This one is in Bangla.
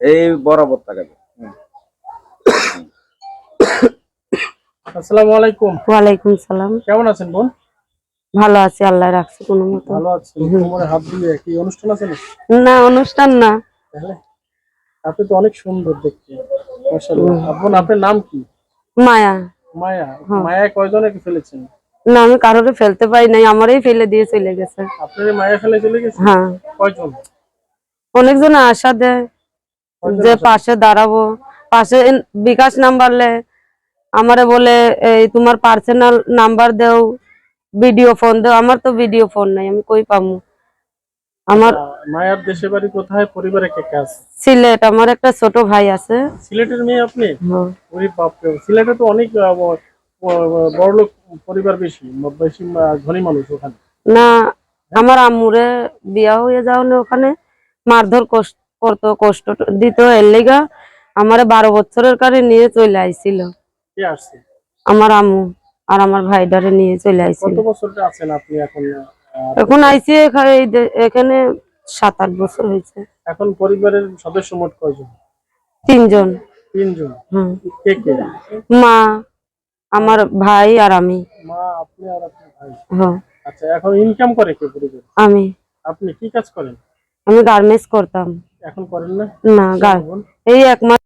এই বরাবর তাকাবে। আসসালামু আলাইকুম। ওয়ালাইকুম সালাম। কেমন আছেন বোন? ভালো আছি, আল্লাহ রাখছে কোনো মতো। ভালো আছেন? কোমরে হাত দিয়ে কি অনুষ্ঠান আছে না? না, অনুষ্ঠান না। তাহলে আপনি তো অনেক সুন্দর দেখতে, মাশাআল্লাহ। বোন, আপনার নাম কি? মায়া। মায়া। হ্যাঁ। মায়া কয়জনকে ফেলেছেন? না, আমি কারোরে ফেলতে পারি নাই, আমারই ফেলে দিয়ে চলে গেছে। আপনার মায়া ফেলে চলে গেছে? হ্যাঁ। কয়জন? অনেকজন আশা দেয় কয়জন যে আশা পাশে দাঁড়াবো, পাশে বিকাশ নাম্বার লে আমারে বলে এই তোমার পার্সোনাল নাম্বার দেও, ভিডিও ফোন দেও। আমার তো ভিডিও ফোন নাই, আমি কই পামু? আমার মায়ার দেশের বাড়ি কোথায়? পরিবারে কে কে আছে? সিলেট, আমার একটা ছোট ভাই আছে। সিলেটের মেয়ে আপনি? হ্যাঁ। ওরে বাপরে, সিলেটে তো অনেক বড় লোক পরিবার, বেশি বেশি ধনী মানুষ ওখানে। না, আমার আম্মুরে বিয়া হয়ে যাও না, ওখানে মারধর করতো, কষ্ট দিত। এর লেগা আমার 12 বছরের কারে নিয়ে চলে আইছিল। কে আসছে? আমার আম্মু আর আমার ভাইডারে নিয়ে চলে আইছিল। কত বছর আছেন আপনি এখন? এখন আইছি এখানে 7-8 বছর হয়েছে। এখন পরিবারের সদস্য মোট কয়জন? 3 জন। 3 জন। হুম। কে কে? মা, আমার ভাই আর আমি। মা, আপনি আর আপনার ভাই। হ্যাঁ। আচ্ছা, এখন ইনকাম করে কে পরিবার? আমি আপনি কি কাজ করেন? আমি গার্মেন্টস করতাম। এখন করেন না? না, কেন বোন? এই 1 মাস